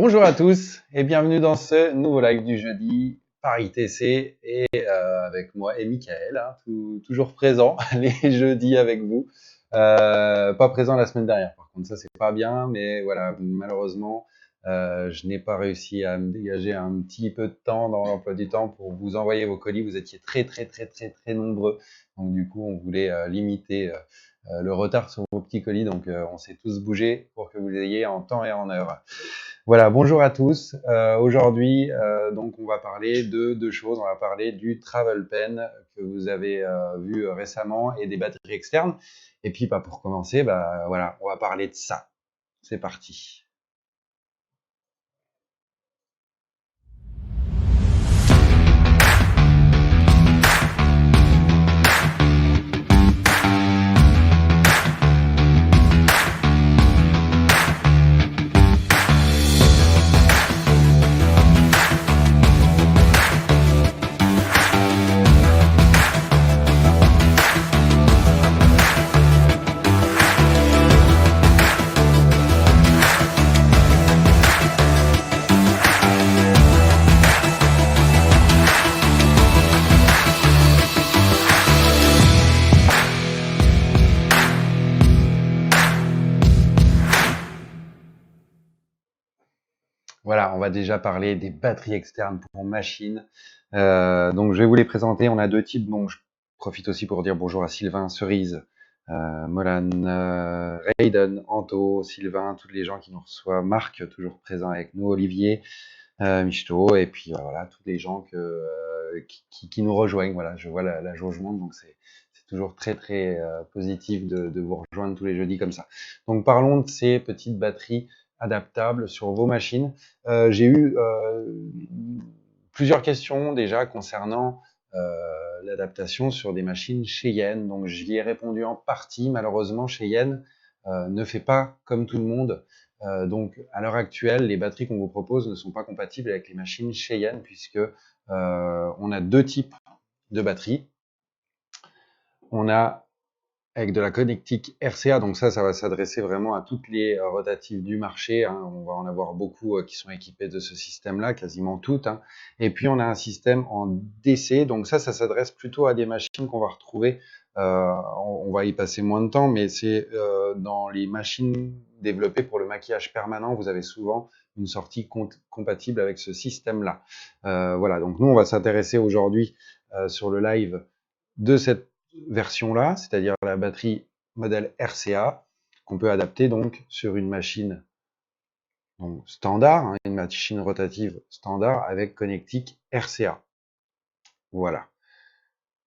Bonjour à tous et bienvenue dans ce nouveau live du jeudi Paris TC et avec moi et Mickaël, hein, toujours présent les jeudis avec vous. Pas présent la semaine dernière par contre, ça c'est pas bien, mais voilà, malheureusement je n'ai pas réussi à me dégager un petit peu de temps dans l'emploi du temps pour vous envoyer vos colis. Vous étiez très nombreux, donc du coup on voulait limiter le retard sur vos petits colis, donc on s'est tous bougés pour que vous ayez en temps et en heure. Voilà, bonjour à tous. Aujourd'hui, donc, on va parler de deux choses. On va parler du Travel Pen que vous avez vu récemment et des batteries externes. Et puis, pour commencer, voilà, on va parler de ça. C'est parti. Voilà, on va déjà parler des batteries externes pour machines. Donc, je vais vous les présenter. On a deux types. Donc, je profite aussi pour dire bonjour à Sylvain, Cerise, Molan, Raiden, Anto, Sylvain, tous les gens qui nous reçoivent, Marc, toujours présent avec nous, Olivier, Michto, et puis voilà, tous les gens qui nous rejoignent. Voilà, je vois la jauge monte, donc c'est toujours très positif de vous rejoindre tous les jeudis comme ça. Donc parlons de ces petites batteries adaptables sur vos machines. J'ai eu plusieurs questions déjà concernant l'adaptation sur des machines Cheyenne. Donc j'y ai répondu en partie. Malheureusement, Cheyenne ne fait pas comme tout le monde. Donc à l'heure actuelle, les batteries qu'on vous propose ne sont pas compatibles avec les machines Cheyenne puisque on a deux types de batteries. On a avec de la connectique RCA, donc ça va s'adresser vraiment à toutes les rotatives du marché, hein. On va en avoir beaucoup qui sont équipées de ce système-là, quasiment toutes, hein. Et puis on a un système en DC, donc ça s'adresse plutôt à des machines qu'on va retrouver, on va y passer moins de temps, mais c'est dans les machines développées pour le maquillage permanent, vous avez souvent une sortie compatible avec ce système-là. Voilà, donc nous on va s'intéresser aujourd'hui sur le live de cette version-là, c'est-à-dire la batterie modèle RCA, qu'on peut adapter donc sur une machine donc standard, hein, une machine rotative standard avec connectique RCA. Voilà.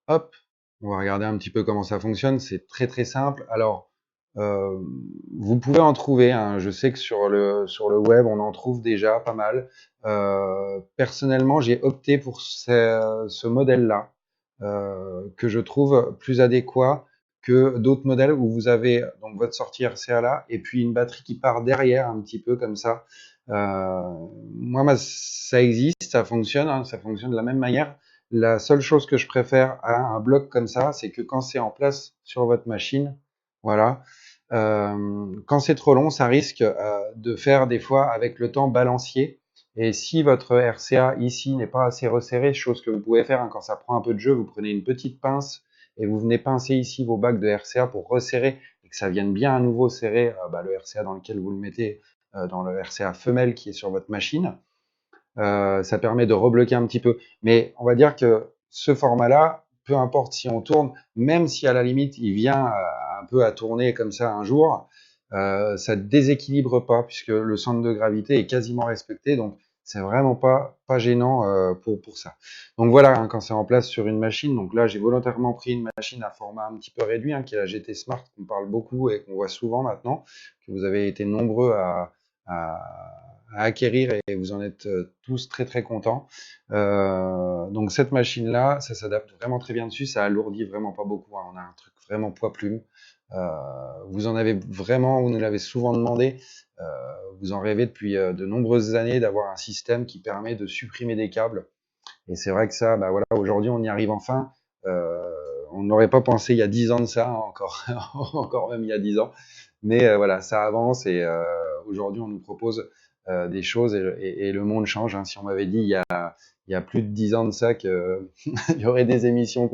Hop, on va regarder un petit peu comment ça fonctionne. C'est très simple. Alors, vous pouvez en trouver, hein. Je sais que sur le web, on en trouve déjà pas mal. Personnellement, j'ai opté pour ce modèle-là, que je trouve plus adéquat que d'autres modèles où vous avez donc votre sortie RCA là et puis une batterie qui part derrière un petit peu comme ça. Moi, ça existe, ça fonctionne, hein, ça fonctionne de la même manière. La seule chose que je préfère à un bloc comme ça, c'est que quand c'est en place sur votre machine, voilà, quand c'est trop long, ça risque de faire des fois avec le temps balancier. Et si votre RCA ici n'est pas assez resserré, chose que vous pouvez faire hein, quand ça prend un peu de jeu, vous prenez une petite pince et vous venez pincer ici vos bacs de RCA pour resserrer et que ça vienne bien à nouveau serrer le RCA dans lequel vous le mettez, dans le RCA femelle qui est sur votre machine. Ça permet de rebloquer un petit peu. Mais on va dire que ce format-là, peu importe si on tourne, même si à la limite il vient un peu à tourner comme ça un jour, ça déséquilibre pas puisque le centre de gravité est quasiment respecté. Donc c'est vraiment pas gênant pour ça. Donc voilà, hein, quand c'est en place sur une machine. Donc là, j'ai volontairement pris une machine à format un petit peu réduit, hein, qui est la GT Smart qu'on parle beaucoup et qu'on voit souvent maintenant, que vous avez été nombreux à acquérir et vous en êtes tous très contents. Donc cette machine-là, ça s'adapte vraiment très bien dessus, ça alourdit vraiment pas beaucoup, hein. On a un truc vraiment poids-plume. Vous en avez vraiment, vous nous l'avez souvent demandé, vous en rêvez depuis de nombreuses années d'avoir un système qui permet de supprimer des câbles. Et c'est vrai que ça, voilà, aujourd'hui on y arrive enfin. On n'aurait pas pensé il y a 10 ans de ça, hein, encore, encore même il y a 10 ans. Mais voilà, ça avance et aujourd'hui on nous propose des choses et le monde change. Hein. Si on m'avait dit il y a plus de 10 ans de ça qu'il y aurait des émissions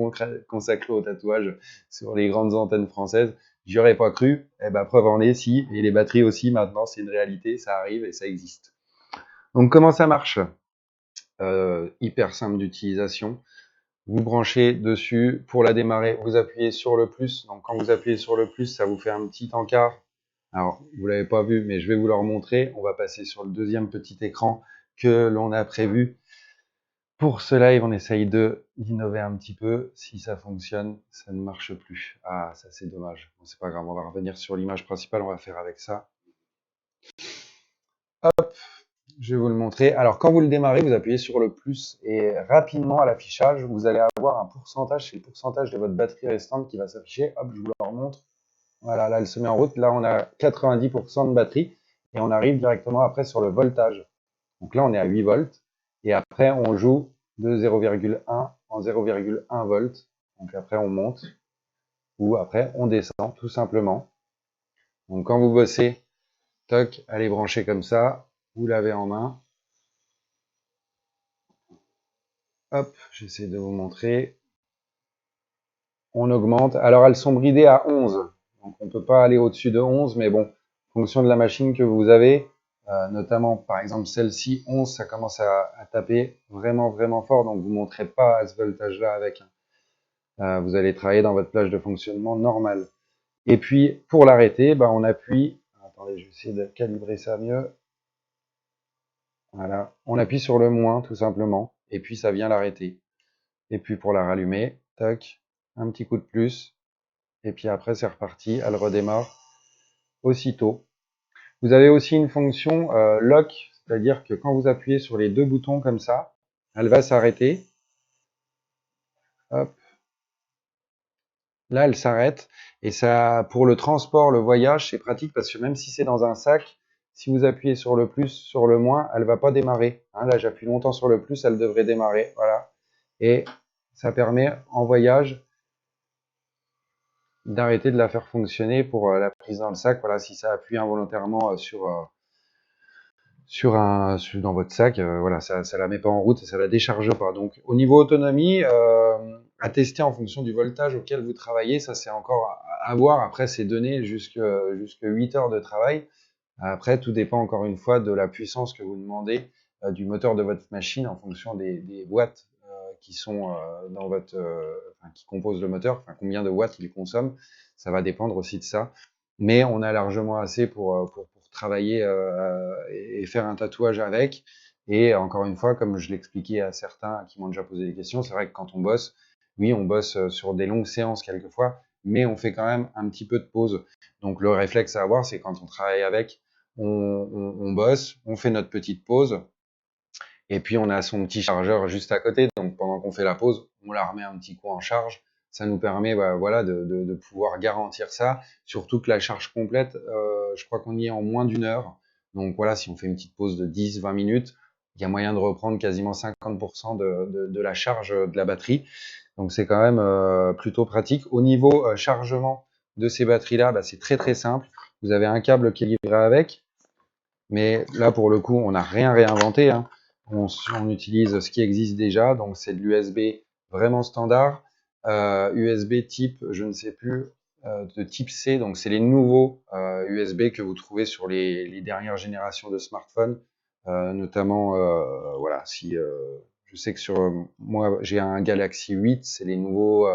consacrées au tatouage sur les grandes antennes françaises, j'y aurais pas cru. Eh ben, preuve en est, si. Et les batteries aussi, maintenant, c'est une réalité, ça arrive et ça existe. Donc, comment ça marche? Hyper simple d'utilisation. Vous branchez dessus. Pour la démarrer, vous appuyez sur le plus. Donc, quand vous appuyez sur le plus, ça vous fait un petit encart. Alors, vous l'avez pas vu, mais je vais vous le remontrer. On va passer sur le deuxième petit écran que l'on a prévu. Pour ce live, on essaye d'innover un petit peu. Si ça fonctionne, ça ne marche plus. Ah, ça c'est dommage. Bon, c'est pas grave, on va revenir sur l'image principale, on va faire avec ça. Hop, je vais vous le montrer. Alors, quand vous le démarrez, vous appuyez sur le plus et rapidement à l'affichage, vous allez avoir un pourcentage, c'est le pourcentage de votre batterie restante qui va s'afficher. Hop, je vous le remontre. Voilà, là, elle se met en route. Là, on a 90% de batterie et on arrive directement après sur le voltage. Donc là, on est à 8 volts et après, on joue de 0,1 en 0,1 volts. Donc après, on monte ou après, on descend tout simplement. Donc quand vous bossez, toc, allez brancher comme ça, vous l'avez en main. Hop, j'essaie de vous montrer. On augmente. Alors, elles sont bridées à 11. Donc, on ne peut pas aller au-dessus de 11, mais bon, en fonction de la machine que vous avez, notamment, par exemple, celle-ci, 11, ça commence à taper vraiment, vraiment fort. Donc, vous ne monterez pas à ce voltage-là avec. Vous allez travailler dans votre plage de fonctionnement normale. Et puis, pour l'arrêter, bah, on appuie. Attendez, je vais essayer de calibrer ça mieux. Voilà. On appuie sur le moins, tout simplement. Et puis, ça vient l'arrêter. Et puis, pour la rallumer, tac, un petit coup de plus. Et puis après, c'est reparti. Elle redémarre aussitôt. Vous avez aussi une fonction lock, c'est-à-dire que quand vous appuyez sur les deux boutons comme ça, elle va s'arrêter. Hop. Là, elle s'arrête. Et ça, pour le transport, le voyage, c'est pratique parce que même si c'est dans un sac, si vous appuyez sur le plus, sur le moins, elle va pas démarrer. Hein, là, j'appuie longtemps sur le plus, elle devrait démarrer. Voilà. Et ça permet en voyage d'arrêter de la faire fonctionner pour la prise dans le sac. Voilà, si ça appuie involontairement dans votre sac, voilà, ça la met pas en route et ça la décharge pas. Donc, au niveau autonomie, à tester en fonction du voltage auquel vous travaillez, ça c'est encore à voir. Après, c'est donné jusque 8 heures de travail. Après, tout dépend encore une fois de la puissance que vous demandez du moteur de votre machine en fonction des watts qui sont dans votre, qui composent le moteur, enfin combien de watts il consomme. Ça va dépendre aussi de ça. Mais on a largement assez pour travailler et faire un tatouage avec. Et encore une fois, comme je l'expliquais à certains qui m'ont déjà posé des questions, c'est vrai que quand on bosse, oui, on bosse sur des longues séances quelquefois, mais on fait quand même un petit peu de pause. Donc le réflexe à avoir, c'est quand on travaille avec, on bosse, on fait notre petite pause, et puis on a son petit chargeur juste à côté. Donc pendant qu'on fait la pause, on la remet un petit coup en charge. Ça nous permet voilà, de pouvoir garantir ça. Surtout que la charge complète, je crois qu'on y est en moins d'une heure. Donc voilà, si on fait une petite pause de 10-20 minutes, il y a moyen de reprendre quasiment 50% de la charge de la batterie. Donc c'est quand même plutôt pratique. Au niveau chargement de ces batteries-là, bah, c'est très très simple. Vous avez un câble qui est livré avec. Mais là, pour le coup, on n'a rien réinventé. Hein. On utilise ce qui existe déjà. Donc, c'est de l'USB vraiment standard. USB type, je ne sais plus, de type C. Donc, c'est les nouveaux USB que vous trouvez sur les dernières générations de smartphones. Notamment, voilà, si je sais que sur moi, j'ai un Galaxy 8, c'est les nouveaux,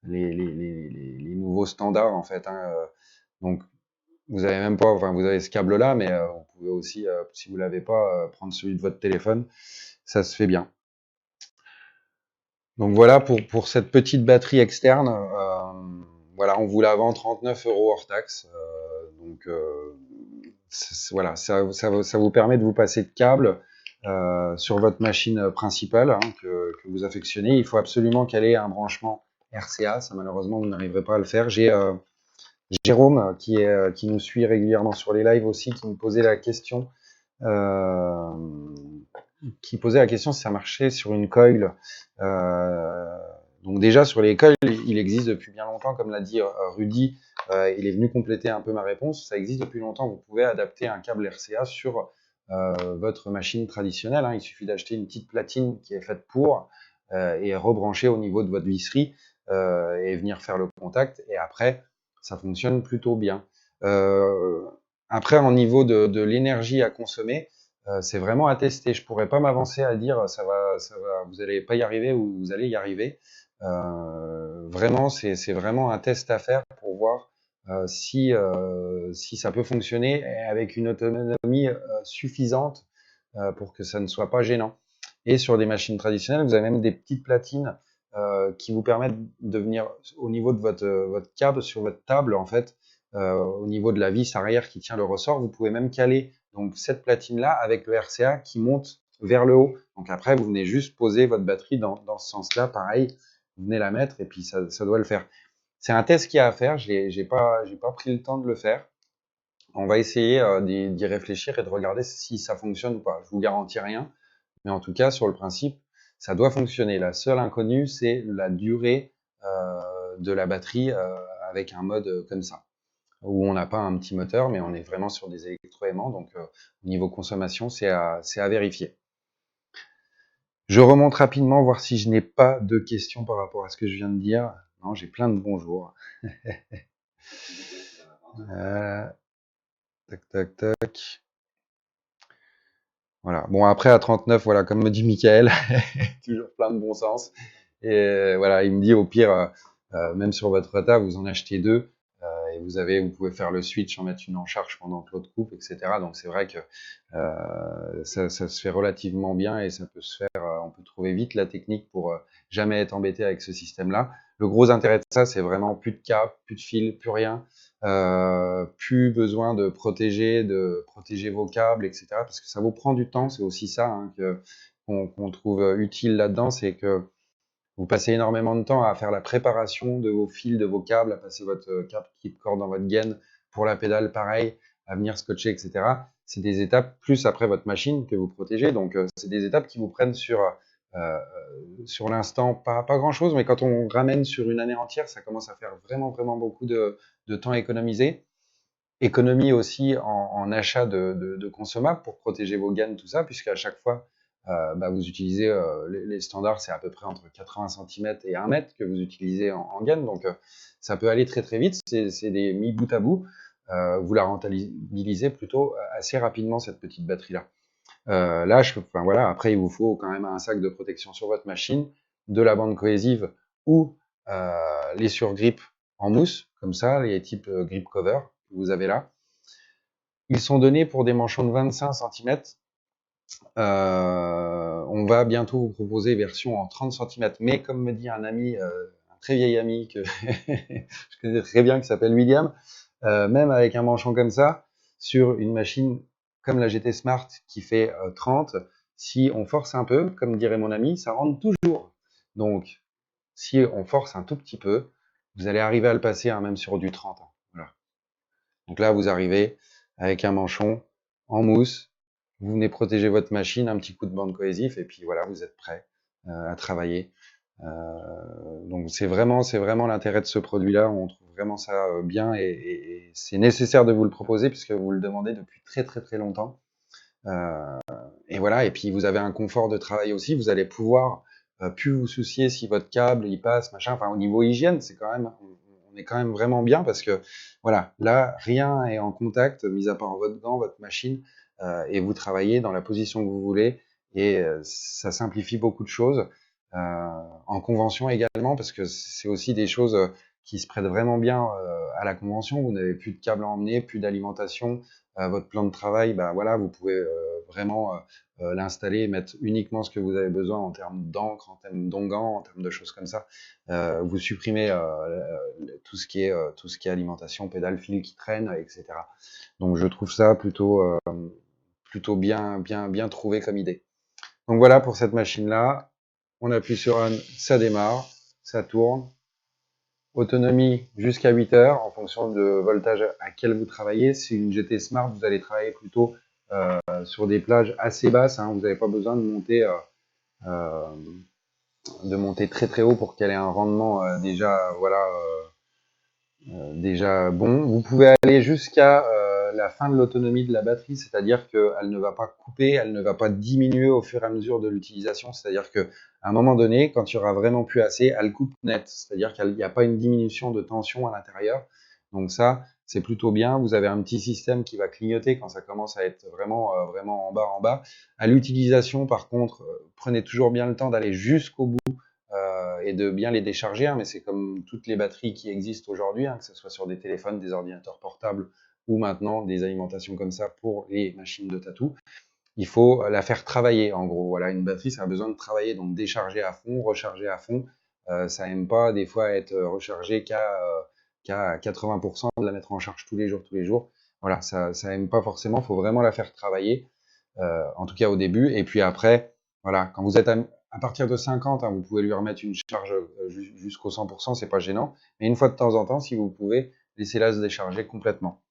les nouveaux standards, en fait. Hein. Donc, vous avez même pas, enfin, vous avez ce câble-là, mais vous pouvez aussi, si vous l'avez pas, prendre celui de votre téléphone. Ça se fait bien. Donc voilà pour cette petite batterie externe. Voilà, on vous la vend 39 € hors taxe. Donc voilà, ça vous permet de vous passer de câble sur votre machine principale hein, que vous affectionnez. Il faut absolument qu'elle ait un branchement RCA. Ça, malheureusement, vous n'arriverez pas à le faire. J'ai Jérôme qui nous suit régulièrement sur les lives aussi, qui me posait la question, si ça marchait sur une coil. Donc déjà sur les coils, il existe depuis bien longtemps, comme l'a dit Rudy, il est venu compléter un peu ma réponse. Ça existe depuis longtemps. Vous pouvez adapter un câble RCA sur votre machine traditionnelle, hein. Il suffit d'acheter une petite platine qui est faite pour et rebrancher au niveau de votre visserie et venir faire le contact. Et après, ça fonctionne plutôt bien. Après, en niveau de l'énergie à consommer, c'est vraiment à tester. Je pourrais pas m'avancer à dire vous allez pas y arriver ou vous allez y arriver. Vraiment, c'est vraiment un test à faire pour voir si ça peut fonctionner avec une autonomie suffisante pour que ça ne soit pas gênant. Et sur des machines traditionnelles, vous avez même des petites platines qui vous permettent de venir au niveau de votre câble sur votre table, en fait, au niveau de la vis arrière qui tient le ressort, vous pouvez même caler donc cette platine-là avec le RCA qui monte vers le haut. Donc après, vous venez juste poser votre batterie dans ce sens-là, pareil, vous venez la mettre et puis ça doit le faire. C'est un test qu'il y a à faire, j'ai pas pris le temps de le faire. On va essayer d'y réfléchir et de regarder si ça fonctionne ou pas. Je vous garantis rien, mais en tout cas, sur le principe, ça doit fonctionner. La seule inconnue, c'est la durée de la batterie avec un mode comme ça, où on n'a pas un petit moteur, mais on est vraiment sur des électroaimants. Donc, au niveau consommation, c'est à vérifier. Je remonte rapidement, voir si je n'ai pas de questions par rapport à ce que je viens de dire. Non, j'ai plein de bonjours. Tac, tac, tac. Voilà. Bon, après, à 39, voilà, comme me dit Michael, toujours plein de bon sens. Et voilà, il me dit, au pire, même sur votre table, vous en achetez deux. Et vous pouvez faire le switch, en mettre une en charge pendant que l'autre coupe, etc. Donc, c'est vrai que ça se fait relativement bien et ça peut se faire, on peut trouver vite la technique pour jamais être embêté avec ce système-là. Le gros intérêt de ça, c'est vraiment plus de câble, plus de fil, plus rien. Plus besoin de protéger vos câbles, etc. Parce que ça vous prend du temps, c'est aussi ça hein, qu'on trouve utile là-dedans, c'est que vous passez énormément de temps à faire la préparation de vos fils, de vos câbles, à passer votre câble qui corde dans votre gaine pour la pédale, pareil, à venir scotcher, etc. C'est des étapes, plus après votre machine que vous protégez, donc c'est des étapes qui vous prennent sur l'instant pas grand-chose, mais quand on ramène sur une année entière, ça commence à faire vraiment beaucoup de temps économisé. Économie aussi en achat de consommables pour protéger vos gaines, tout ça, puisque à chaque fois, vous utilisez les standards, c'est à peu près entre 80 cm et 1 mètre que vous utilisez en gaine, donc ça peut aller très vite, c'est des mis bout à bout, vous la rentabilisez plutôt assez rapidement cette petite batterie-là. Là, voilà, après il vous faut quand même un sac de protection sur votre machine, de la bande cohésive ou les surgrippes en mousse, comme ça, les types grip cover que vous avez là. Ils sont donnés pour des manchons de 25 cm. On va bientôt vous proposer version en 30 cm, mais comme me dit un ami, un très vieil ami que je connais très bien, qui s'appelle William, même avec un manchon comme ça, sur une machine comme la GT Smart qui fait 30, si on force un peu, comme dirait mon ami, ça rentre toujours. Donc, si on force un tout petit peu, vous allez arriver à le passer hein, même sur du 30. Voilà. Donc là, vous arrivez avec un manchon en mousse, vous venez protéger votre machine, un petit coup de bande cohésif, et puis voilà, vous êtes prêt à travailler. Donc c'est vraiment l'intérêt de ce produit-là. On trouve vraiment ça bien et c'est nécessaire de vous le proposer puisque vous le demandez depuis très longtemps. Et voilà, et puis vous avez un confort de travail aussi. Vous allez pouvoir plus vous soucier si votre câble il passe, machin. Enfin, au niveau hygiène, c'est quand même, on est quand même vraiment bien parce que voilà, là rien est en contact, mis à part votre gant, votre machine, et vous travaillez dans la position que vous voulez et ça simplifie beaucoup de choses. En convention également, parce que c'est aussi des choses qui se prêtent vraiment bien à la convention. Vous n'avez plus de câble à emmener, plus d'alimentation. Votre plan de travail, voilà, vous pouvez vraiment l'installer et mettre uniquement ce que vous avez besoin en termes d'encre, en termes d'onguent, en termes de choses comme ça. Vous supprimez tout ce qui est alimentation, pédale, fil qui traîne, etc. Donc je trouve ça plutôt bien trouvé comme idée. Donc voilà pour cette machine-là. On appuie sur on, ça démarre, ça tourne. Autonomie jusqu'à 8 heures en fonction de voltage à quel vous travaillez. Si une GT Smart, vous allez travailler plutôt sur des plages assez basses. Hein, vous n'avez pas besoin de monter très haut pour qu'elle ait un rendement déjà bon. Vous pouvez aller jusqu'à la fin de l'autonomie de la batterie, c'est-à-dire qu'elle ne va pas couper, elle ne va pas diminuer au fur et à mesure de l'utilisation, c'est-à-dire qu'à un moment donné, quand il y aura vraiment plus assez, elle coupe net, c'est-à-dire qu'il n'y a pas une diminution de tension à l'intérieur. Donc ça, c'est plutôt bien. Vous avez un petit système qui va clignoter quand ça commence à être vraiment, vraiment en bas. À l'utilisation, par contre, prenez toujours bien le temps d'aller jusqu'au bout et de bien les décharger, hein, mais c'est comme toutes les batteries qui existent aujourd'hui, hein, que ce soit sur des téléphones, des ordinateurs portables ou maintenant des alimentations comme ça pour les machines de tatou. Il faut la faire travailler, en gros. Voilà, une batterie, ça a besoin de travailler, donc décharger à fond, recharger à fond. Ça aime pas des fois être rechargé qu'à 80%, de la mettre en charge tous les jours. Voilà, ça aime pas forcément. Il faut vraiment la faire travailler, en tout cas au début, et puis après, voilà, quand vous êtes à partir de 50, hein, vous pouvez lui remettre une charge jusqu'au 100%, c'est pas gênant. Mais une fois de temps en temps, si vous pouvez, laissez-la se décharger complètement.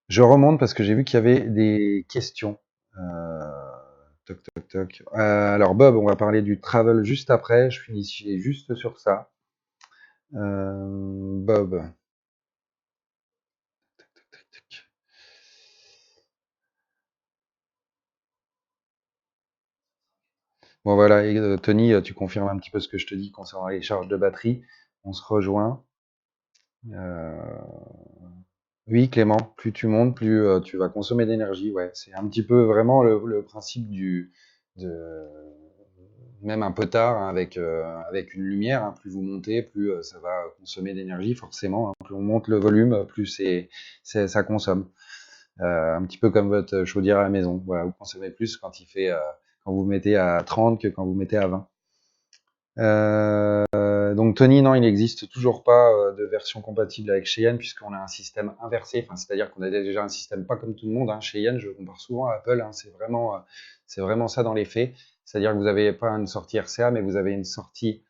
Je remonte parce que j'ai vu qu'il y avait des questions. Toc, toc, toc. Alors Bob, on va parler du travel juste après. Je finis juste sur ça. Bob. Bon voilà, et, Tony, tu confirmes un petit peu ce que je te dis concernant les charges de batterie. On se rejoint. Oui, Clément, plus tu montes, plus tu vas consommer d'énergie. Ouais, c'est un petit peu vraiment le principe même un peu tard, hein, avec une lumière. Hein, plus vous montez, plus ça va consommer d'énergie, forcément. Hein, plus on monte le volume, plus ça consomme. Un petit peu comme votre chaudière à la maison. Voilà, vous consommez plus quand quand vous mettez à 30 que quand vous mettez à 20. Donc Tony, non, il n'existe toujours pas de version compatible avec Cheyenne puisqu'on a un système inversé, enfin, c'est-à-dire qu'on a déjà un système pas comme tout le monde. Hein. Cheyenne, je compare souvent à Apple, hein, c'est vraiment ça dans les faits. C'est-à-dire que vous n'avez pas une sortie RCA, mais vous avez une sortie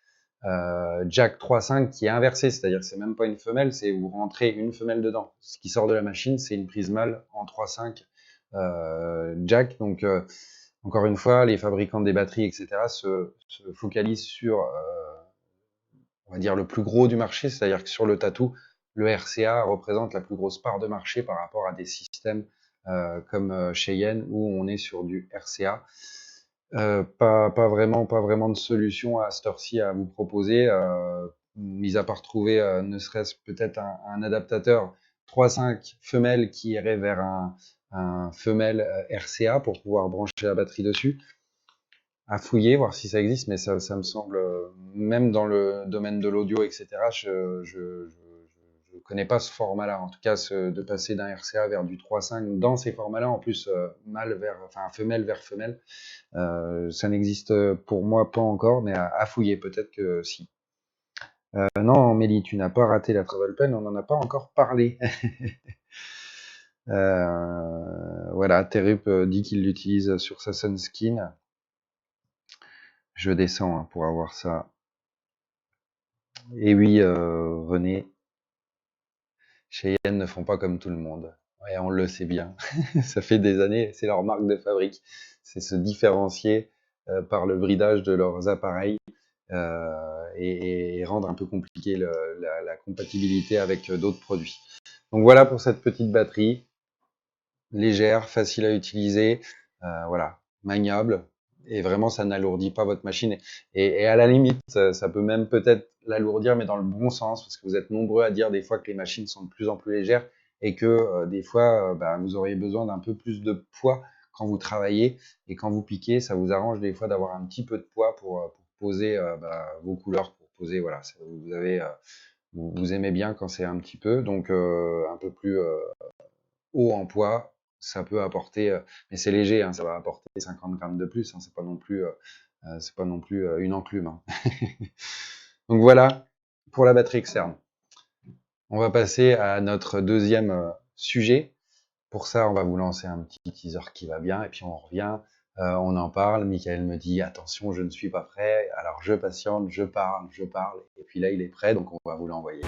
jack 3.5 qui est inversée, c'est-à-dire que c'est même pas une femelle, c'est vous rentrez une femelle dedans. Ce qui sort de la machine, c'est une prise mâle en 3.5 jack, donc encore une fois, les fabricants des batteries, etc., se focalisent sur, on va dire, le plus gros du marché, c'est-à-dire que sur le tatou, le RCA représente la plus grosse part de marché par rapport à des systèmes comme Cheyenne, où on est sur du RCA. Pas vraiment de solution à cette heure-ci à vous proposer, mis à part trouver ne serait-ce peut-être un adaptateur 3.5 femelle qui irait vers un femelle RCA pour pouvoir brancher la batterie dessus. À fouiller, voir si ça existe, mais ça me semble, même dans le domaine de l'audio, etc., je connais pas ce format-là. En tout cas, de passer d'un RCA vers du 3.5 dans ces formats-là, en plus femelle vers femelle, ça n'existe pour moi pas encore, mais à fouiller, peut-être que si. Non, Mélie, tu n'as pas raté la Travel Pen, on n'en a pas encore parlé. Voilà, Terup dit qu'il l'utilise sur sa Sunskin. Je descends hein, pour avoir ça. Et oui, René, Cheyenne ne font pas comme tout le monde. Ouais, on le sait bien. Ça fait des années, c'est leur marque de fabrique. C'est se différencier par le bridage de leurs appareils et rendre un peu compliqué la compatibilité avec d'autres produits. Donc voilà pour cette petite batterie. Légère, facile à utiliser, voilà, maniable. Et vraiment, ça n'alourdit pas votre machine. Et à la limite, ça peut même peut-être l'alourdir, mais dans le bon sens, parce que vous êtes nombreux à dire des fois que les machines sont de plus en plus légères et que des fois, vous auriez besoin d'un peu plus de poids quand vous travaillez. Et quand vous piquez, ça vous arrange des fois d'avoir un petit peu de poids pour poser vos couleurs, pour poser, voilà, vous aimez bien quand c'est un petit peu, donc un peu plus haut en poids, ça peut apporter, mais c'est léger, hein, ça va apporter 50 grammes de plus, hein, c'est pas non plus une enclume. Hein. Donc voilà pour la batterie externe. On va passer à notre deuxième sujet. Pour ça, on va vous lancer un petit teaser qui va bien, et puis on revient, on en parle. Michael me dit attention, je ne suis pas prêt. Alors je patiente, je parle, et puis là il est prêt, donc on va vous l'envoyer.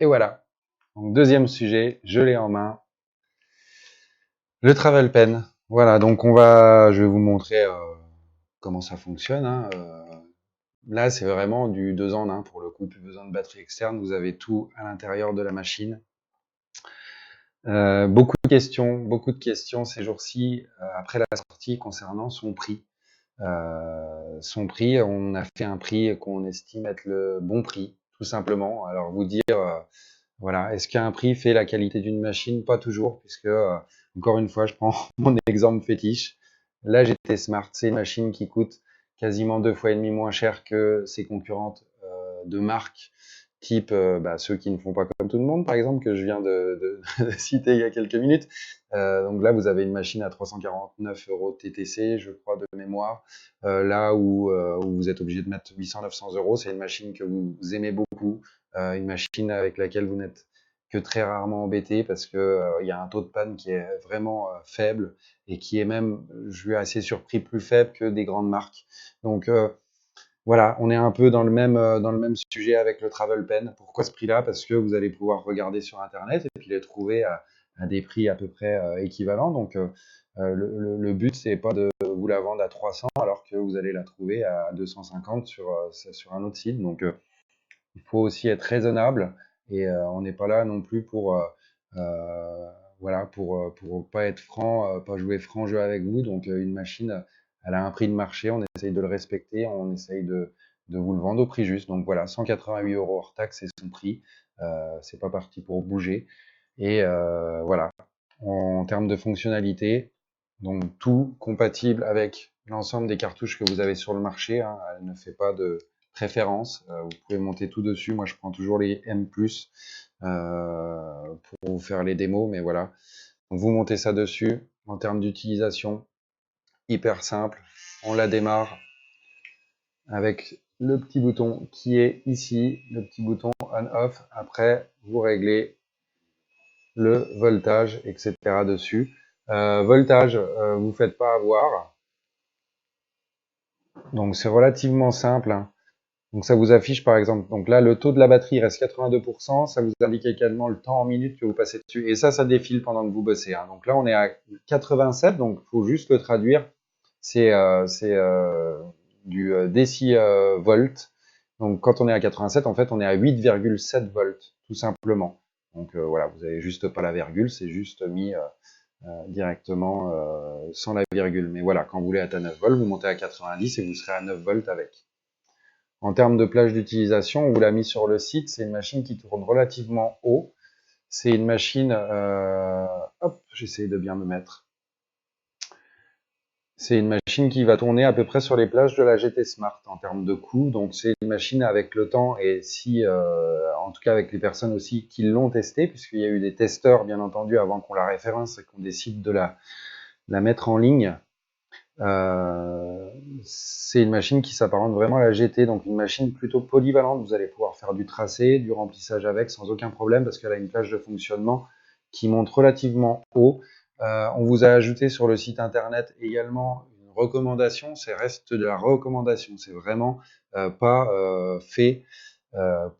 Et voilà. Donc, deuxième sujet, je l'ai en main. Le travel pen. Voilà, donc je vais vous montrer comment ça fonctionne. Hein. Là, c'est vraiment du 2 en 1 pour le coup. Plus besoin de batterie externe. Vous avez tout à l'intérieur de la machine. Beaucoup de questions ces jours-ci après la sortie concernant son prix. On a fait un prix qu'on estime être le bon prix, tout simplement. Alors vous dire, voilà, est-ce qu'un prix fait la qualité d'une machine? Pas toujours, puisque encore une fois, je prends mon exemple fétiche. La GT Smart, c'est une machine qui coûte quasiment 2 fois et demi moins cher que ses concurrentes de marque, type ceux qui ne font pas comme tout le monde, par exemple, que je viens de citer il y a quelques minutes. Donc là, vous avez une machine à 349 € TTC, je crois, de mémoire. Là où vous êtes obligé de mettre 800-900 €, c'est une machine que vous aimez beaucoup, une machine avec laquelle vous n'êtes que très rarement embêté parce que il y a un taux de panne qui est vraiment faible et qui est même, je suis assez surpris, plus faible que des grandes marques. Donc voilà, on est un peu dans le même sujet avec le travel pen. Pourquoi ce prix-là? Parce que vous allez pouvoir regarder sur internet et puis les trouver à des prix à peu près équivalents. Donc le but, c'est pas de vous la vendre à 300 alors que vous allez la trouver à 250 sur un autre site. Donc il faut aussi être raisonnable et on n'est pas là non plus voilà, pour pas être franc, pas jouer franc jeu avec vous. Donc une machine, elle a un prix de marché, on essaye de le respecter, on essaye de vous le vendre au prix juste. Donc voilà, 188 € hors taxe, c'est son prix. C'est pas parti pour bouger. Et voilà, en termes de fonctionnalité, donc tout compatible avec l'ensemble des cartouches que vous avez sur le marché. Hein, elle ne fait pas de préférence. Vous pouvez monter tout dessus. Moi, je prends toujours les M+, pour vous faire les démos, mais voilà. Donc, vous montez ça dessus. En termes d'utilisation, hyper simple. On la démarre avec le petit bouton qui est ici, le petit bouton on-off. Après, vous réglez le voltage, etc. dessus. Voltage, vous faites pas avoir. Donc, c'est relativement simple. Hein. Donc ça vous affiche par exemple, donc là le taux de la batterie reste 82%, ça vous indique également le temps en minutes que vous passez dessus, et ça défile pendant que vous bossez. Hein. Donc là on est à 87, donc il faut juste le traduire, c'est du décivolt. Donc quand on est à 87, en fait on est à 8,7 volts, tout simplement. Donc voilà, vous avez juste pas la virgule, c'est juste mis directement sans la virgule. Mais voilà, quand vous voulez atteindre 9 volts, vous montez à 90 et vous serez à 9 volts avec. En termes de plage d'utilisation, on vous l'a mis sur le site, c'est une machine qui tourne relativement haut. C'est une machine, hop, j'essaie de bien me mettre. C'est une machine qui va tourner à peu près sur les plages de la GT Smart en termes de coût. Donc c'est une machine avec le temps et si, en tout cas avec les personnes aussi qui l'ont testée, puisqu'il y a eu des testeurs bien entendu avant qu'on la référence et qu'on décide de la mettre en ligne. C'est une machine qui s'apparente vraiment à la GT, donc une machine plutôt polyvalente. Vous allez pouvoir faire du tracé, du remplissage avec sans aucun problème parce qu'elle a une plage de fonctionnement qui monte relativement haut. On vous a ajouté sur le site internet également une recommandation. C'est reste de la recommandation, c'est vraiment pas fait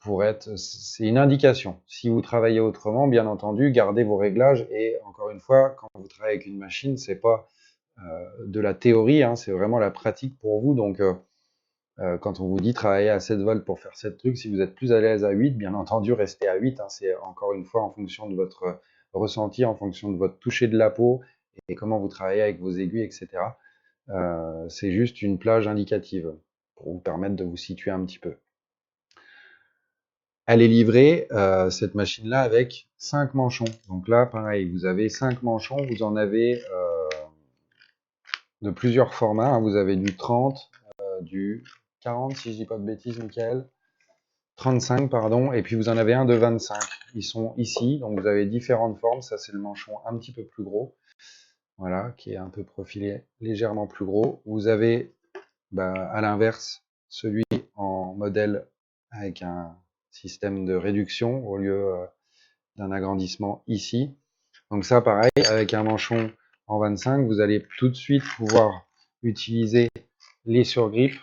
pour être. C'est une indication. Si vous travaillez autrement, bien entendu, gardez vos réglages et encore une fois, quand vous travaillez avec une machine, c'est pas de la théorie, hein, c'est vraiment la pratique pour vous. Donc, quand on vous dit travailler à 7 volts pour faire 7 trucs, si vous êtes plus à l'aise à 8, bien entendu, restez à 8. Hein, c'est encore une fois en fonction de votre ressenti, en fonction de votre toucher de la peau et comment vous travaillez avec vos aiguilles, etc. C'est juste une plage indicative pour vous permettre de vous situer un petit peu. Elle est livrée, cette machine-là, avec 5 manchons. Donc là, pareil, vous avez 5 manchons, vous en avez de plusieurs formats. Hein. Vous avez du 30, du 40, si je dis pas de bêtises, Michael. 35, pardon, et puis vous en avez un de 25. Ils sont ici, donc vous avez différentes formes. Ça, c'est le manchon un petit peu plus gros. Voilà, qui est un peu profilé légèrement plus gros. Vous avez, à l'inverse, celui en modèle avec un système de réduction au lieu d'un agrandissement ici. Donc ça, pareil, avec un manchon en 25, vous allez tout de suite pouvoir utiliser les surgrippes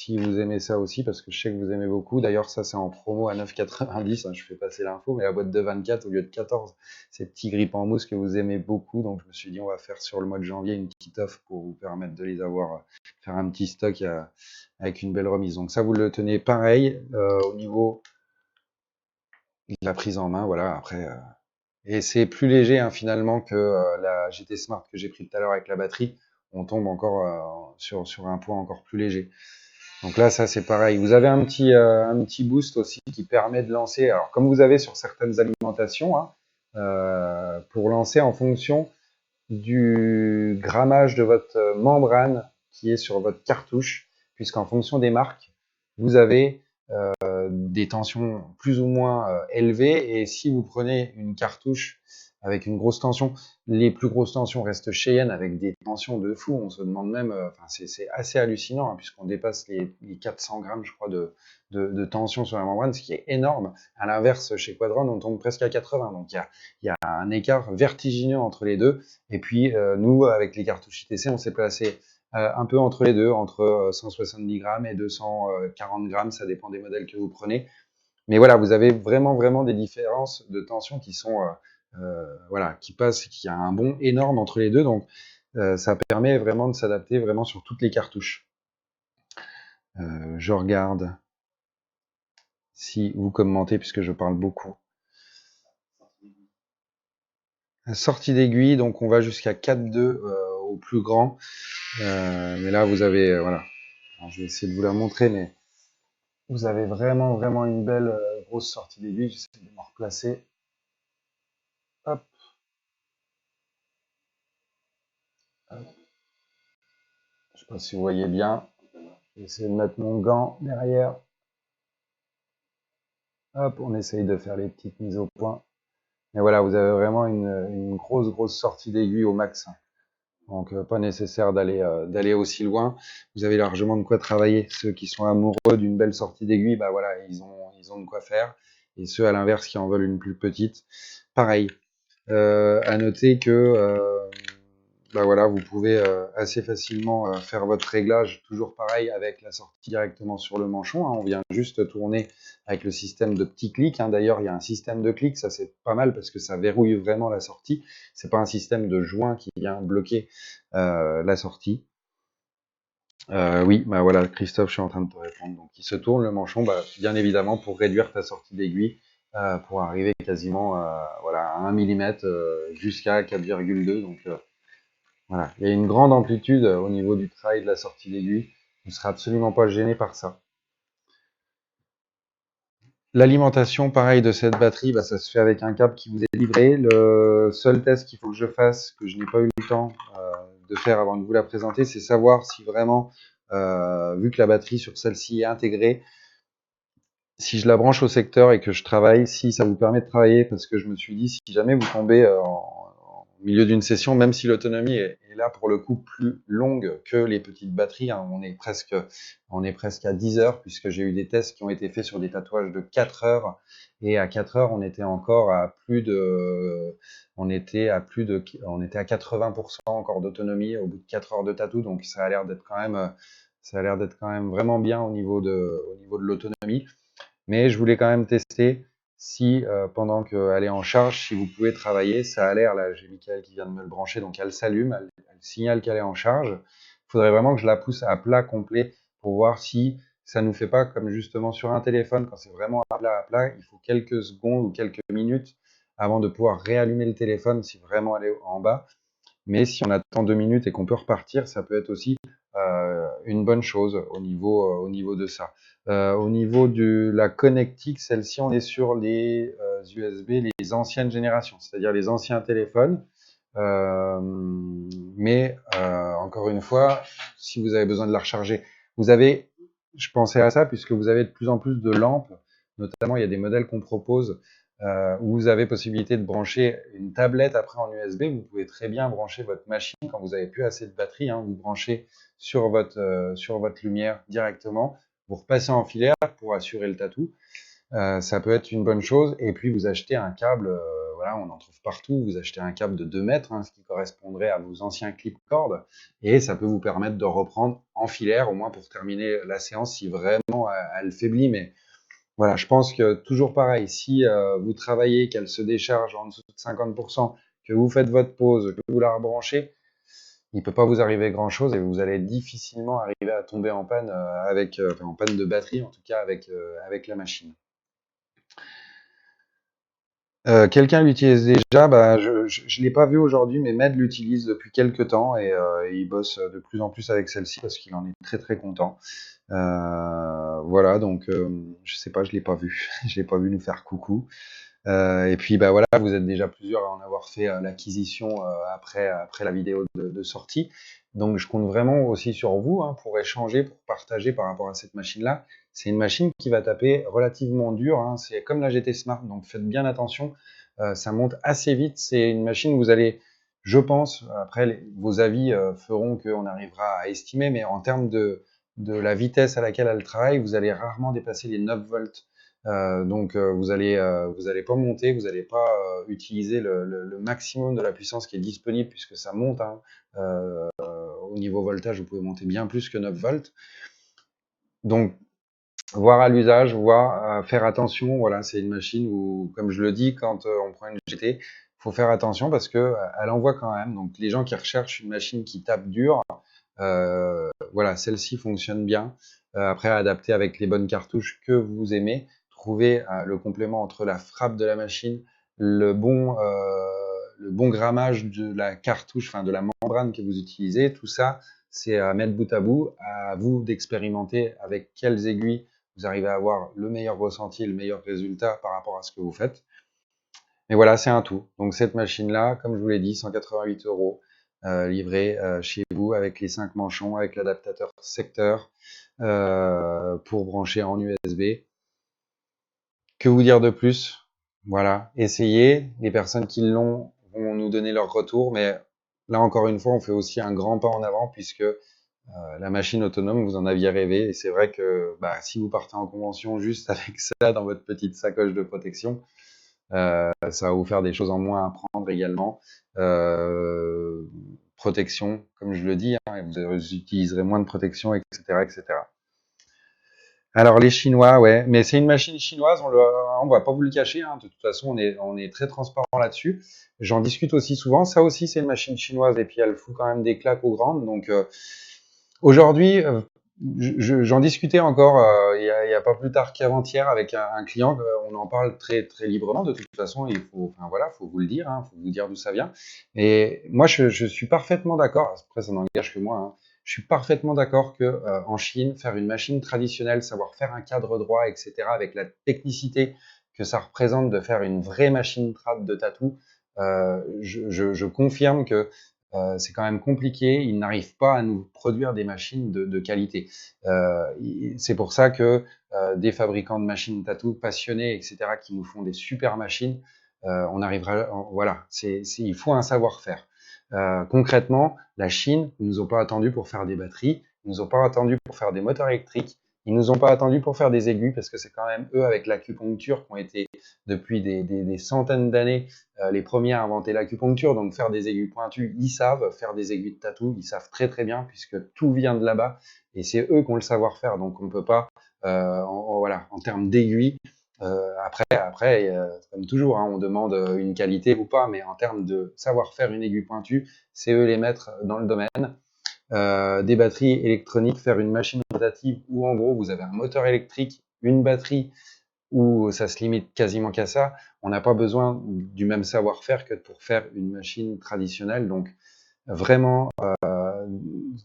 si vous aimez ça aussi, parce que je sais que vous aimez beaucoup. D'ailleurs, ça, c'est en promo à 9,90 €, hein, je fais passer l'info, mais la boîte de 24 au lieu de 14, ces petits grippes en mousse que vous aimez beaucoup. Donc, je me suis dit, on va faire sur le mois de janvier une petite offre pour vous permettre de les avoir, faire un petit stock avec une belle remise. Donc, ça, vous le tenez pareil au niveau de la prise en main. Voilà, après. Et c'est plus léger hein, finalement que la GT Smart que j'ai pris tout à l'heure avec la batterie. On tombe encore sur un poids encore plus léger. Donc là, ça c'est pareil. Vous avez un petit boost aussi qui permet de lancer. Alors comme vous avez sur certaines alimentations, hein, pour lancer en fonction du grammage de votre membrane qui est sur votre cartouche, puisqu'en fonction des marques, vous avez des tensions plus ou moins élevées. Et si vous prenez une cartouche avec une grosse tension, les plus grosses tensions restent Cheyenne avec des tensions de fou. On se demande même, c'est assez hallucinant hein, puisqu'on dépasse les 400 grammes, je crois, de tension sur la membrane, ce qui est énorme. À l'inverse, chez Quadron, on tombe presque à 80. Donc il y a un écart vertigineux entre les deux. Et puis nous, avec les cartouches ITC, on s'est placé un peu entre les deux, entre 170 grammes et 240 grammes, ça dépend des modèles que vous prenez. Mais voilà, vous avez vraiment des différences de tension qui sont, voilà, qui passent, qui a un bond énorme entre les deux. Donc, ça permet vraiment de s'adapter vraiment sur toutes les cartouches. Je regarde si vous commentez puisque je parle beaucoup. Sortie d'aiguille, donc on va jusqu'à 4,2 au plus grand. Mais là, vous avez, voilà. Alors, je vais essayer de vous la montrer, mais vous avez vraiment une belle grosse sortie d'aiguille. J'essaie de me replacer. Hop. Hop. Je sais pas si vous voyez bien. Je vais essayer de mettre mon gant derrière. Hop, on essaye de faire les petites mises au point. Mais voilà, vous avez vraiment une grosse sortie d'aiguille au max. Donc pas nécessaire d'aller aussi loin. Vous avez largement de quoi travailler. Ceux qui sont amoureux d'une belle sortie d'aiguille, bah voilà, ils ont de quoi faire. Et ceux à l'inverse qui en veulent une plus petite, pareil. À noter que bah voilà, vous pouvez assez facilement faire votre réglage, toujours pareil avec la sortie directement sur le manchon. Hein. On vient juste tourner avec le système de petits clics. Hein. D'ailleurs, il y a un système de clics, ça c'est pas mal parce que ça verrouille vraiment la sortie. C'est pas un système de joint qui vient bloquer la sortie. Oui, bah voilà, Christophe, je suis en train de te répondre. Donc, il se tourne le manchon, bah, bien évidemment, pour réduire ta sortie d'aiguille, pour arriver quasiment voilà, à 1 mm jusqu'à 4,2. Donc, voilà, il y a une grande amplitude au niveau du travail de la sortie d'aiguille. Vous ne serez absolument pas gêné par ça. L'alimentation, pareil, de cette batterie, bah, ça se fait avec un câble qui vous est livré. Le seul test qu'il faut que je fasse, que je n'ai pas eu le temps de faire avant de vous la présenter, c'est savoir si vraiment, vu que la batterie sur celle-ci est intégrée, si je la branche au secteur et que je travaille, si ça vous permet de travailler, parce que je me suis dit, si jamais vous tombez en milieu d'une session, même si l'autonomie est là pour le coup plus longue que les petites batteries, hein, on est presque à 10 heures, puisque j'ai eu des tests qui ont été faits sur des tatouages de 4 heures, et à 4 heures, on était encore à on était à 80% encore d'autonomie au bout de 4 heures de tatou, donc ça a l'air d'être quand même vraiment bien au niveau de l'autonomie. Mais je voulais quand même tester si, pendant qu'elle est en charge, si vous pouvez travailler. Ça a l'air, là, j'ai Mickaël qui vient de me le brancher, donc elle s'allume, elle signale qu'elle est en charge. Il faudrait vraiment que je la pousse à plat complet pour voir si ça nous fait pas comme justement sur un téléphone, quand c'est vraiment à plat, il faut quelques secondes ou quelques minutes avant de pouvoir réallumer le téléphone si vraiment elle est en bas. Mais si on attend 2 minutes et qu'on peut repartir, ça peut être aussi une bonne chose au niveau de ça. Au niveau de la connectique, celle-ci, on est sur les USB, les anciennes générations, c'est-à-dire les anciens téléphones. Mais encore une fois, si vous avez besoin de la recharger, je pensais à ça puisque vous avez de plus en plus de lampes, notamment il y a des modèles qu'on propose où vous avez possibilité de brancher une tablette après en USB. Vous pouvez très bien brancher votre machine quand vous n'avez plus assez de batterie. Hein, vous branchez sur votre lumière directement. Vous repassez en filaire pour assurer le tatou. Ça peut être une bonne chose. Et puis vous achetez un câble voilà, on en trouve partout. Vous achetez un câble de 2 mètres, hein, ce qui correspondrait à vos anciens clips cordes, et ça peut vous permettre de reprendre en filaire, au moins pour terminer la séance si vraiment elle faiblit. Mais voilà, je pense que toujours pareil, si vous travaillez, qu'elle se décharge en dessous de 50%, que vous faites votre pause, que vous la rebranchez, il ne peut pas vous arriver grand-chose et vous allez difficilement arriver à tomber en panne enfin, en panne de batterie, en tout cas avec la machine. Quelqu'un l'utilise déjà, bah, je l'ai pas vu aujourd'hui, mais Med l'utilise depuis quelques temps et il bosse de plus en plus avec celle-ci parce qu'il en est très très content. Voilà, donc je sais pas, je l'ai pas vu, je l'ai pas vu nous faire coucou. Et puis bah voilà, vous êtes déjà plusieurs à en avoir fait l'acquisition après la vidéo de sortie. Donc je compte vraiment aussi sur vous, hein, pour échanger, pour partager par rapport à cette machine-là. C'est une machine qui va taper relativement dur, hein. C'est comme la GT Smart, donc faites bien attention. Ça monte assez vite. C'est une machine où vous allez, je pense, après vos avis feront qu'on arrivera à estimer, mais en termes de la vitesse à laquelle elle travaille, vous allez rarement dépasser les 9 volts. Donc vous allez pas monter, vous allez pas utiliser le maximum de la puissance qui est disponible puisque ça monte, hein. Au niveau voltage, vous pouvez monter bien plus que 9 volts. Donc voir à l'usage, voir faire attention. Voilà, c'est une machine où, comme je le dis, quand on prend une GT, faut faire attention parce que elle envoie quand même. Donc les gens qui recherchent une machine qui tape dur, voilà, celle-ci fonctionne bien. Après, adapter avec les bonnes cartouches que vous aimez, trouver le complément entre la frappe de la machine, le bon grammage de la cartouche, enfin de la membrane que vous utilisez, tout ça, c'est à mettre bout à bout. À vous d'expérimenter avec quelles aiguilles vous arrivez à avoir le meilleur ressenti, le meilleur résultat par rapport à ce que vous faites. Mais voilà, c'est un tout. Donc cette machine-là, comme je vous l'ai dit, 188 €, livrée chez vous avec les 5 manchons, avec l'adaptateur secteur pour brancher en USB. Que vous dire de plus? Voilà, essayez. Les personnes qui l'ont vont nous donner leur retour, mais là encore une fois, on fait aussi un grand pas en avant puisque la machine autonome, vous en aviez rêvé, et c'est vrai que bah, si vous partez en convention juste avec ça dans votre petite sacoche de protection, ça va vous faire des choses en moins à prendre également. Protection, comme je le dis, hein, vous utiliserez moins de protection, etc., etc. Alors les Chinois, ouais, mais c'est une machine chinoise, on va pas vous le cacher, hein, de toute façon on est très transparent là-dessus. J'en discute aussi souvent, ça aussi c'est une machine chinoise et puis elle fout quand même des claques aux grandes. Donc aujourd'hui, j'en discutais encore il y a pas plus tard qu'avant-hier avec un client, on en parle très très librement. De toute façon, il faut, enfin voilà, faut vous le dire, hein, faut vous dire d'où ça vient. Et moi je suis parfaitement d'accord. Après ça n'engage que moi, hein. Je suis parfaitement d'accord que en Chine, faire une machine traditionnelle, savoir faire un cadre droit, etc., avec la technicité que ça représente de faire une vraie machine trad de tatou, je confirme que c'est quand même compliqué. Ils n'arrivent pas à nous produire des machines de qualité. C'est pour ça que des fabricants de machines tatou passionnés, etc., qui nous font des super machines, on arrivera. Voilà, il faut un savoir-faire. Concrètement, la Chine, ils nous ont pas attendu pour faire des batteries, ils nous ont pas attendu pour faire des moteurs électriques, ils nous ont pas attendu pour faire des aiguilles, parce que c'est quand même eux avec l'acupuncture qui ont été depuis des centaines d'années les premiers à inventer l'acupuncture. Donc faire des aiguilles pointues, ils savent faire des aiguilles de tatou, ils savent très très bien puisque tout vient de là-bas et c'est eux qui ont le savoir-faire. Donc on peut pas, voilà, en termes d'aiguilles. Après, comme toujours, hein, on demande une qualité ou pas, mais en termes de savoir-faire une aiguille pointue, c'est eux les maîtres dans le domaine. Des batteries électroniques, faire une machine rotative où en gros vous avez un moteur électrique, une batterie, où ça se limite quasiment qu'à ça. On n'a pas besoin du même savoir-faire que pour faire une machine traditionnelle. Donc vraiment,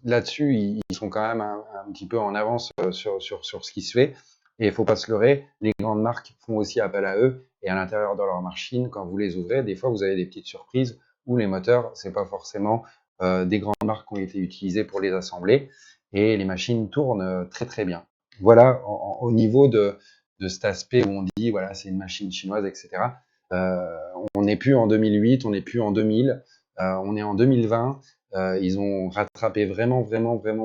là-dessus, ils sont quand même un petit peu en avance sur ce qui se fait. Et il faut pas se leurrer, les grandes marques font aussi appel à eux. Et à l'intérieur de leur machine, quand vous les ouvrez, des fois, vous avez des petites surprises où les moteurs, c'est pas forcément des grandes marques qui ont été utilisées pour les assembler. Et les machines tournent très très bien. Voilà, au niveau de cet aspect où on dit, voilà, c'est une machine chinoise, etc. On n'est plus en 2008, on n'est plus en 2000, on est en 2020. Ils ont rattrapé vraiment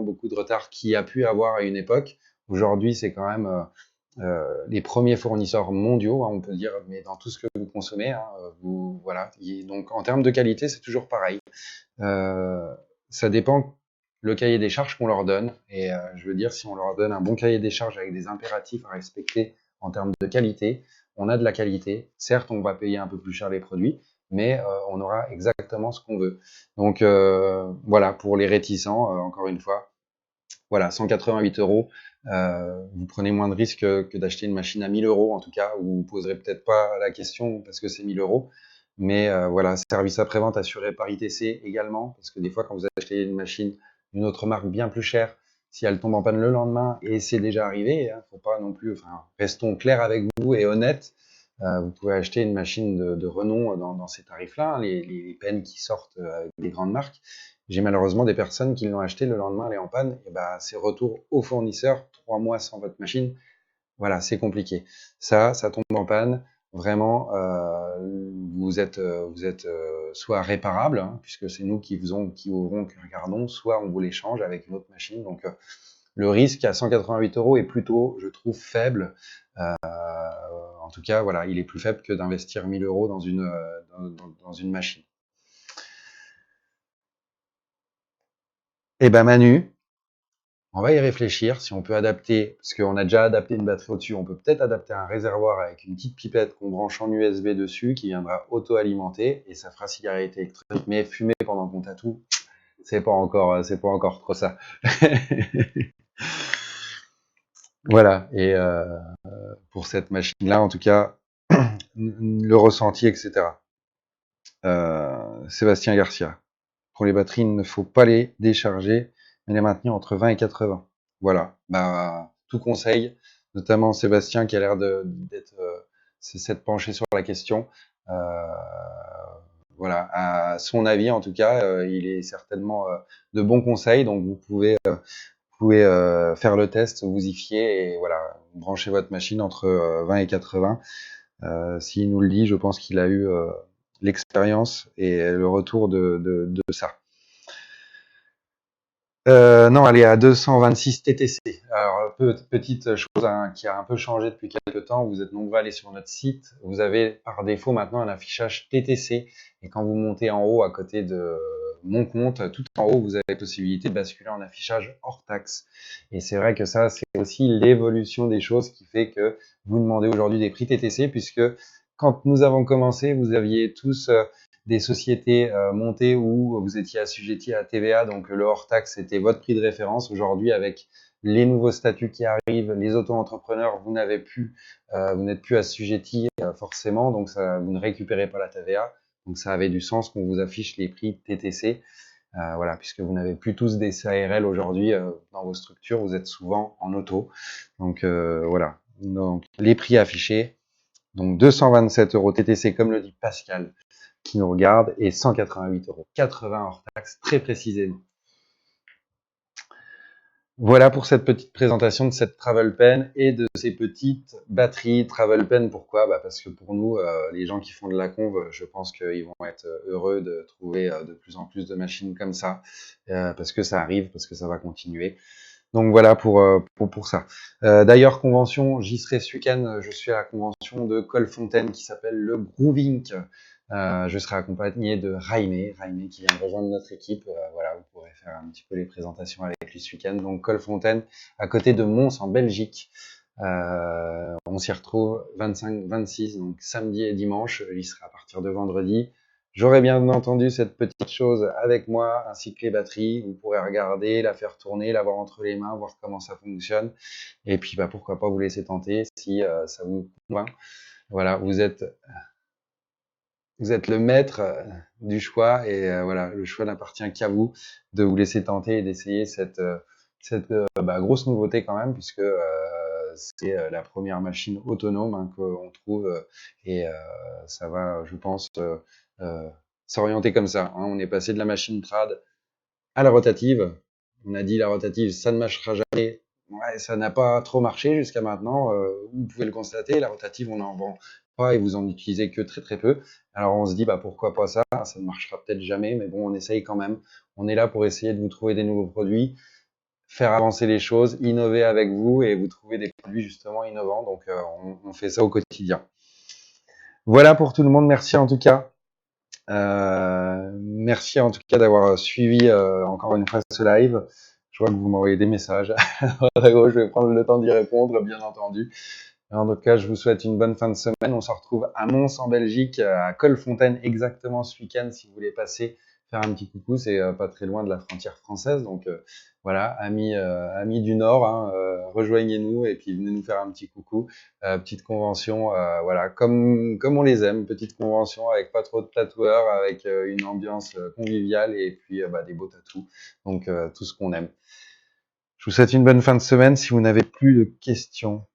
beaucoup de retard qu'il y a pu avoir à une époque. Aujourd'hui, c'est quand même les premiers fournisseurs mondiaux, hein, on peut dire, mais dans tout ce que vous consommez, hein, voilà. Donc en termes de qualité, c'est toujours pareil. Ça dépend le cahier des charges qu'on leur donne. Et je veux dire, si on leur donne un bon cahier des charges avec des impératifs à respecter en termes de qualité, on a de la qualité. Certes, on va payer un peu plus cher les produits, mais on aura exactement ce qu'on veut. Donc voilà, pour les réticents, encore une fois, voilà, 188 euros. Vous prenez moins de risques que d'acheter une machine à 1000 euros, en tout cas, où vous poserez peut-être pas la question parce que c'est 1000 euros. Mais voilà, service après-vente assuré par ITC également, parce que des fois, quand vous achetez une machine d'une autre marque bien plus chère, si elle tombe en panne le lendemain, et c'est déjà arrivé, hein, faut pas non plus, enfin, restons clairs avec vous et honnêtes, vous pouvez acheter une machine de renom dans ces tarifs-là, hein, les peines qui sortent avec des grandes marques. J'ai malheureusement des personnes qui l'ont acheté, le lendemain elle est en panne, et bah c'est retour au fournisseur, 3 mois sans votre machine, voilà, c'est compliqué. Ça tombe en panne, vraiment, vous êtes soit réparable, hein, puisque c'est nous qui ouvrons, qui regardons, soit on vous l'échange avec une autre machine. Donc le risque à 188 euros est plutôt, je trouve, faible. En tout cas, voilà, il est plus faible que d'investir 1000 euros dans une machine. Eh ben Manu, on va y réfléchir si on peut adapter, parce qu'on a déjà adapté une batterie au-dessus, on peut peut-être adapter un réservoir avec une petite pipette qu'on branche en USB dessus qui viendra auto-alimenter et ça fera cigarette électrique. Mais fumer pendant qu'on tatoue, c'est pas encore trop ça. Voilà. Et pour cette machine-là, en tout cas, le ressenti, etc. Sébastien Garcia. Pour les batteries, il ne faut pas les décharger, mais les maintenir entre 20 et 80. Voilà. Bah, tout conseil, notamment Sébastien qui a l'air d'être s'être penché sur la question. Euh, voilà, à son avis en tout cas, il est certainement de bons conseils, donc vous pouvez faire le test, vous y fier et voilà, branchez votre machine entre 20 et 80. S'il nous le dit, je pense qu'il a eu l'expérience et le retour de ça. Non, elle est à 226 TTC. Alors, petite chose hein, qui a un peu changé depuis quelques temps, vous êtes nombreux à aller sur notre site, vous avez par défaut maintenant un affichage TTC, et quand vous montez en haut à côté de mon compte, tout en haut, vous avez la possibilité de basculer en affichage hors taxe. Et c'est vrai que ça, c'est aussi l'évolution des choses qui fait que vous demandez aujourd'hui des prix TTC, puisque quand nous avons commencé, vous aviez tous des sociétés montées où vous étiez assujetti à TVA, donc le hors-taxe était votre prix de référence. Aujourd'hui, avec les nouveaux statuts qui arrivent, les auto-entrepreneurs, vous n'êtes plus assujetti forcément, donc ça, vous ne récupérez pas la TVA. Donc ça avait du sens qu'on vous affiche les prix TTC, voilà, puisque vous n'avez plus tous des CARL aujourd'hui dans vos structures, vous êtes souvent en auto. Donc voilà, donc les prix affichés. Donc 227 euros TTC, comme le dit Pascal, qui nous regarde, et 188 euros. 80 hors taxe, très précisément. Voilà pour cette petite présentation de cette Travel Pen et de ces petites batteries Travel Pen. Pourquoi parce que pour nous, les gens qui font de la conve, je pense qu'ils vont être heureux de trouver de plus en plus de machines comme ça, parce que ça arrive, parce que ça va continuer. Donc voilà pour ça. D'ailleurs, convention, j'y serai ce week-end, je suis à la convention de Colfontaine qui s'appelle le Groovink. Je serai accompagné de Raimé qui vient de rejoindre notre équipe. Voilà, vous pourrez faire un petit peu les présentations avec lui ce week-end. Donc Colfontaine, à côté de Mons en Belgique. On s'y retrouve 25, 26, donc samedi et dimanche. Il sera à partir de vendredi. J'aurais bien entendu cette petite chose avec moi, ainsi que les batteries. Vous pourrez regarder, la faire tourner, l'avoir entre les mains, voir comment ça fonctionne. Et puis, pourquoi pas vous laisser tenter si ça vous convainc. Voilà, vous êtes le maître du choix et voilà, le choix n'appartient qu'à vous de vous laisser tenter et d'essayer cette grosse nouveauté quand même, puisque c'est la première machine autonome hein, qu'on trouve et ça va, je pense, euh, s'orienter comme ça. Hein. On est passé de la machine trad à la rotative. On a dit la rotative, ça ne marchera jamais. Ouais, ça n'a pas trop marché jusqu'à maintenant. Vous pouvez le constater. La rotative, on n'en vend pas et vous en utilisez que très très peu. Alors on se dit pourquoi pas ça. Ça ne marchera peut-être jamais, mais bon, on essaye quand même. On est là pour essayer de vous trouver des nouveaux produits. faire avancer les choses, innover avec vous et vous trouver des produits justement innovants. Donc, on fait ça au quotidien. Voilà pour tout le monde. Merci en tout cas. Merci en tout cas d'avoir suivi encore une fois ce live. Je vois que vous m'envoyez des messages. Je vais prendre le temps d'y répondre, bien entendu. En tout cas, je vous souhaite une bonne fin de semaine. On se retrouve à Mons en Belgique, à Colfontaine exactement ce week-end. Si vous voulez passer faire un petit coucou, c'est pas très loin de la frontière française. Donc voilà, amis du Nord, hein, rejoignez-nous et puis venez nous faire un petit coucou. Petite convention, voilà, comme on les aime, petite convention avec pas trop de tatoueurs, avec une ambiance conviviale et puis des beaux tatous. Donc tout ce qu'on aime. Je vous souhaite une bonne fin de semaine. Si vous n'avez plus de questions.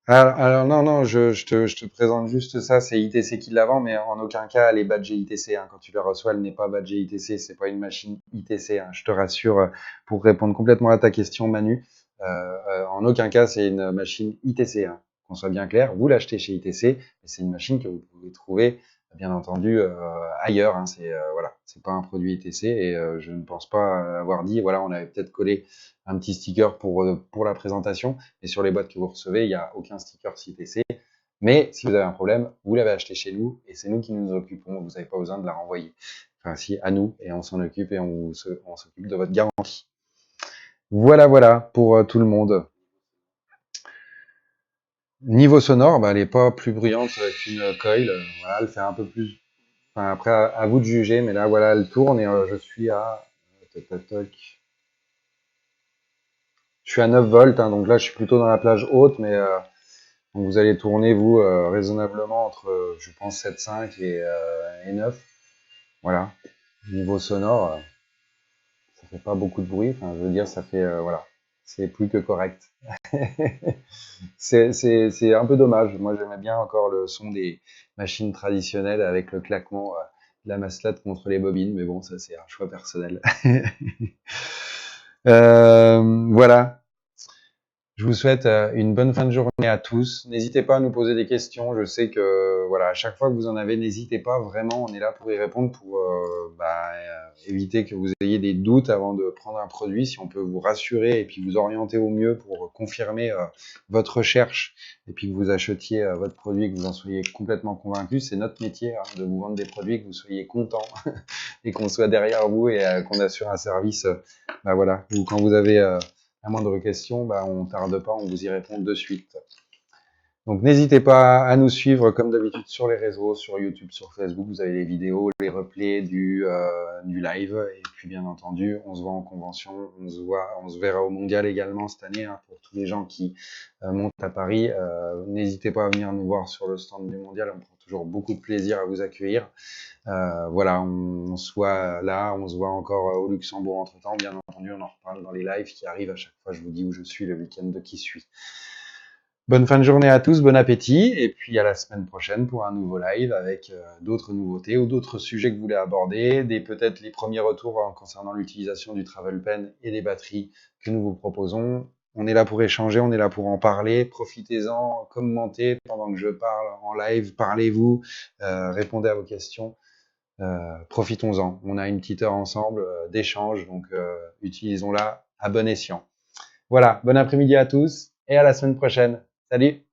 Alors non, je te présente juste ça, c'est ITC qui la vend, mais en aucun cas elle est badgée ITC. Hein. Quand tu la reçois, elle n'est pas badgée ITC, c'est pas une machine ITC. Hein. Je te rassure, pour répondre complètement à ta question, Manu, en aucun cas c'est une machine ITC. Hein. Qu'on soit bien clair, vous l'achetez chez ITC, mais c'est une machine que vous pouvez trouver, bien entendu, ailleurs. Hein. C'est voilà, c'est pas un produit ITC et je ne pense pas avoir dit, voilà, on avait peut-être collé un petit sticker pour la présentation. Et sur les boîtes que vous recevez, il n'y a aucun sticker CTC. Mais si vous avez un problème, vous l'avez acheté chez nous et c'est nous qui nous occupons. Vous n'avez pas besoin de la renvoyer. Enfin, si, à nous et on s'en occupe et on s'occupe de votre garantie. Voilà pour tout le monde. Niveau sonore, elle n'est pas plus bruyante qu'une coil. Voilà, elle fait un peu plus. Enfin, après, à vous de juger, mais là, voilà, elle tourne et je suis à. Je suis à 9 volts, hein, donc là, je suis plutôt dans la plage haute, mais donc vous allez tourner, vous, raisonnablement entre, je pense, 7,5 et 9. Voilà. Niveau sonore, ça fait pas beaucoup de bruit. Enfin, je veux dire, ça fait, voilà. C'est plus que correct. C'est un peu dommage. Moi, j'aimais bien encore le son des machines traditionnelles avec le claquement de la masselette contre les bobines. Mais bon, ça, c'est un choix personnel. Voilà. Je vous souhaite une bonne fin de journée à tous. N'hésitez pas à nous poser des questions. Je sais que voilà, à chaque fois que vous en avez, n'hésitez pas. Vraiment, on est là pour y répondre, pour éviter que vous ayez des doutes avant de prendre un produit. Si on peut vous rassurer et puis vous orienter au mieux pour confirmer votre recherche et puis que vous achetiez votre produit, que vous en soyez complètement convaincu, c'est notre métier hein, de vous vendre des produits, que vous soyez content et qu'on soit derrière vous et qu'on assure un service. Voilà, ou quand vous avez la moindre question, on tarde pas, on vous y répond de suite. Donc n'hésitez pas à nous suivre comme d'habitude sur les réseaux, sur YouTube, sur Facebook, vous avez les vidéos, les replays du live et puis bien entendu, on se voit en convention, on se verra au mondial également cette année hein, pour tous les gens qui montent à Paris. N'hésitez pas à venir nous voir sur le stand du mondial, on prend toujours beaucoup de plaisir à vous accueillir. Voilà, on soit là, on se voit encore au Luxembourg entre temps, bien entendu, on en reparle dans les lives qui arrivent à chaque fois, je vous dis où je suis le week-end de qui suit. Bonne fin de journée à tous, bon appétit, et puis à la semaine prochaine pour un nouveau live avec d'autres nouveautés ou d'autres sujets que vous voulez aborder, peut-être les premiers retours concernant l'utilisation du Travel Pen et des batteries que nous vous proposons. On est là pour échanger, on est là pour en parler, profitez-en, commentez pendant que je parle en live, parlez-vous, répondez à vos questions. Profitons-en. On a une petite heure ensemble d'échange, donc utilisons-la à bon escient. Voilà, bon après-midi à tous et à la semaine prochaine. Salut!